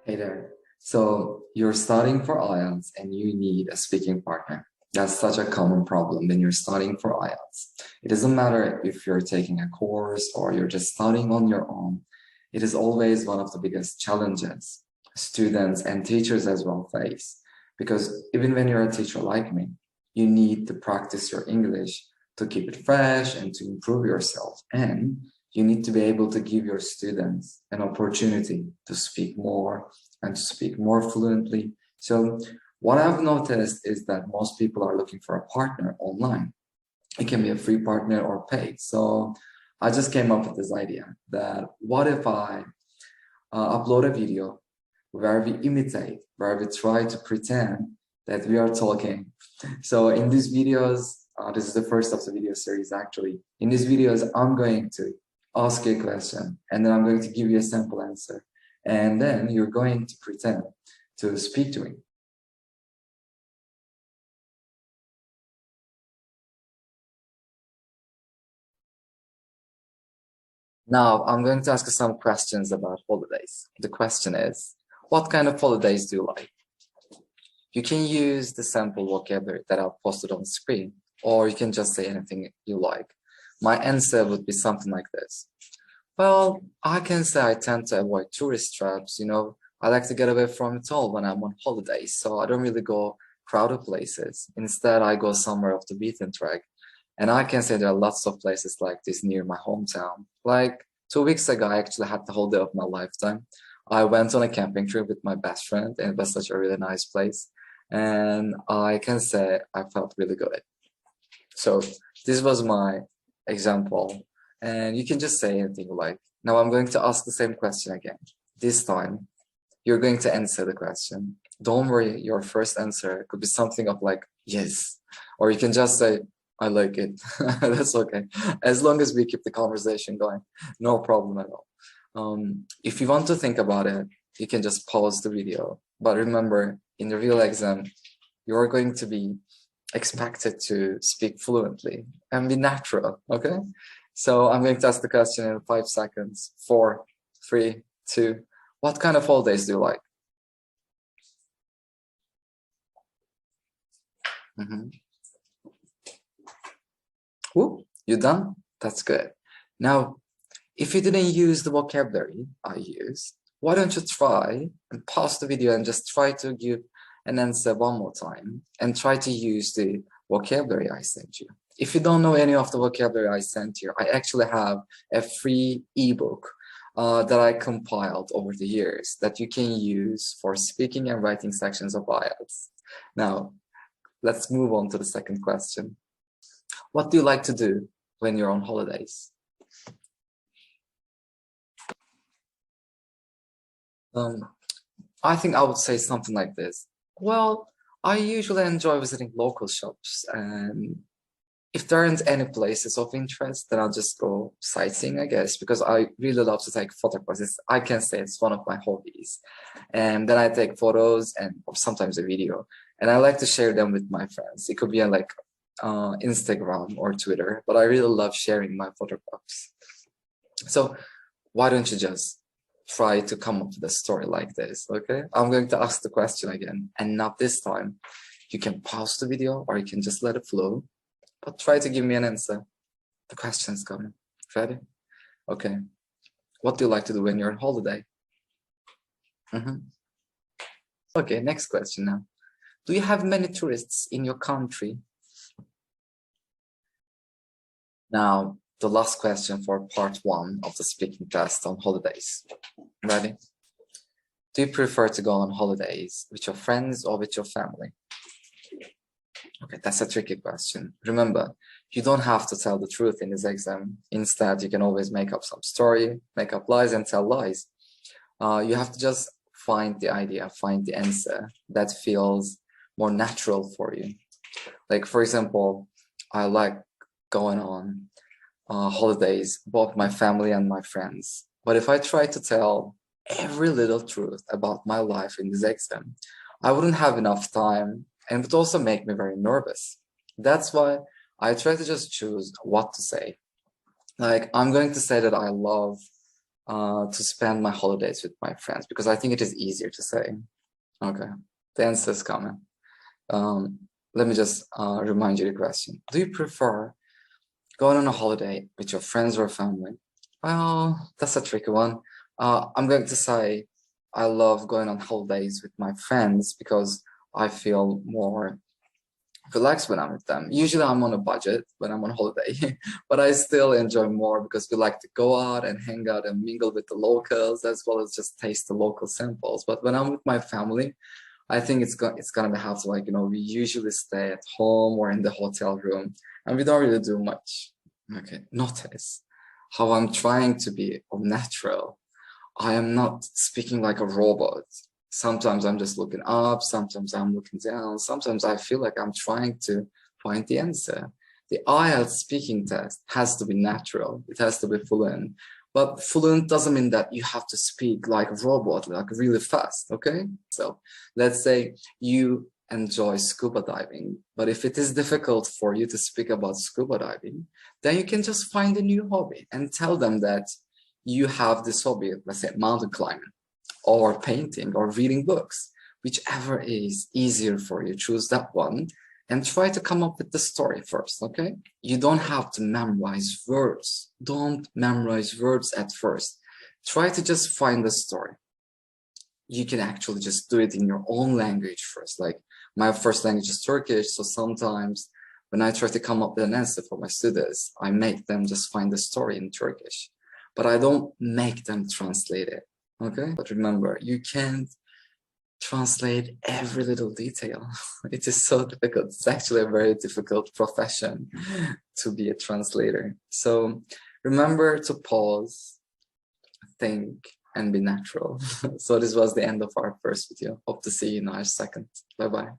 Hey there. So you're studying for IELTS and you need a speaking partner. That's such a common problem when you're studying for IELTS. It doesn't matter if you're taking a course or you're just studying on your own. It is always one of the biggest challenges students and teachers as well face. Because even when you're a teacher like me, you need to practice your English to keep it fresh and to improve yourself. And you need to be able to give your students an opportunity to speak more and to speak more fluently. So what I've noticed is that most people are looking for a partner online. It can be a free partner or paid. So I just came up with this idea that what if I upload a video where we imitate, where we try to pretend that we are talking. So in these videos, this is the first of the video series actually. In these videos, I'm going to ask you a question and then I'm going to give you a sample answer. And then you're going to pretend to speak to me. Now, I'm going to ask you some questions about holidays. The question is, what kind of holidays do you like? You can use the sample vocabulary that I've posted on the screen, or you can just say anything you like. My answer would be something like this. Well, I can say I tend to avoid tourist traps, I like to get away from it all when I'm on holidays, so I don't really go crowded places. Instead, I go somewhere off the beaten track. And I can say there are lots of places like this near my hometown. Like 2 weeks ago, I actually had the holiday of my lifetime. I went on a camping trip with my best friend, and it was such a really nice place. And I can say I felt really good. So this was my example. And you can just say anything you like. Now I'm going to ask the same question again. This time, you're going to answer the question. Don't worry, your first answer could be something of like, yes. Or you can just say, I like it. That's okay. As long as we keep the conversation going, no problem at all. If you want to think about it, you can just pause the video. But remember, in the real exam, you're going to be expected to speak fluently and be natural, okay? So I'm going to ask the question in 5 seconds. 4, 3, 2. What kind of holidays do you like? Whoop, you done? That's good. Now, if you didn't use the vocabulary I used, why don't you try and pause the video and just try to give an answer one more time and try to use the vocabulary I sent you. If you don't know any of the vocabulary I sent you, I actually have a free ebook that I compiled over the years that you can use for speaking and writing sections of IELTS. Now, let's move on to the second question. What do you like to do when you're on holidays? I think I would say something like this. Well, I usually enjoy visiting local shops, and if there aren't any places of interest, then I'll just go sightseeing, I guess, because I really love to take photographs. I can say it's one of my hobbies. And then I take photos and sometimes a video, and I like to share them with my friends. It could be on like Instagram or Twitter, but I really love sharing my photographs. So why don't you just try to come up with a story like this, okay? I'm going to ask the question again, and not this time. You can pause the video or you can just let it flow, but try to give me an answer. The question's coming. Ready? Okay. What do you like to do when you're on holiday? Okay, next question now. Do you have many tourists in your country? Now, the last question for part 1 of the speaking test on holidays. Ready? Do you prefer to go on holidays with your friends or with your family? Okay, that's a tricky question. Remember, you don't have to tell the truth in this exam. Instead, you can always make up some story, make up lies and tell lies. You have to just find the idea, find the answer that feels more natural for you. Like, for example, I like going on holidays, both my family and my friends. But if I try to tell every little truth about my life in this exam, I wouldn't have enough time and it would also make me very nervous. That's why I try to just choose what to say. Like, I'm going to say that I love to spend my holidays with my friends, because I think it is easier to say. Okay, the answer is coming. Let me just remind you the question. Do you prefer going on a holiday with your friends or family? Well, that's a tricky one. I'm going to say I love going on holidays with my friends because I feel more relaxed when I'm with them. Usually I'm on a budget when I'm on holiday, but I still enjoy more because we like to go out and hang out and mingle with the locals, as well as just taste the local samples. But when I'm with my family, I think it's gonna have to, like, we usually stay at home or in the hotel room, and we don't really do much. Okay, notice how I'm trying to be natural. I am not speaking like a robot. Sometimes I'm just looking up, sometimes I'm looking down, sometimes I feel like I'm trying to find the answer. The IELTS speaking test has to be natural. It has to be fluent. But fluent doesn't mean that you have to speak like a robot, like really fast, okay? So let's say you enjoy scuba diving, but if it is difficult for you to speak about scuba diving, then you can just find a new hobby and tell them that you have this hobby, let's say mountain climbing or painting or reading books. Whichever is easier for you, choose that one and try to come up with the story first, okay? You don't have to memorize words. Don't memorize words at first. Try to just find the story. You can actually just do it in your own language first. Like, my first language is Turkish, so sometimes when I try to come up with an answer for my students, I make them just find the story in Turkish. But I don't make them translate it, okay? But remember, you can't translate every little detail. It is so difficult. It's actually a very difficult profession to be a translator. So remember to pause, think, and be natural. So this was the end of our first video. Hope to see you in our second. Bye-bye.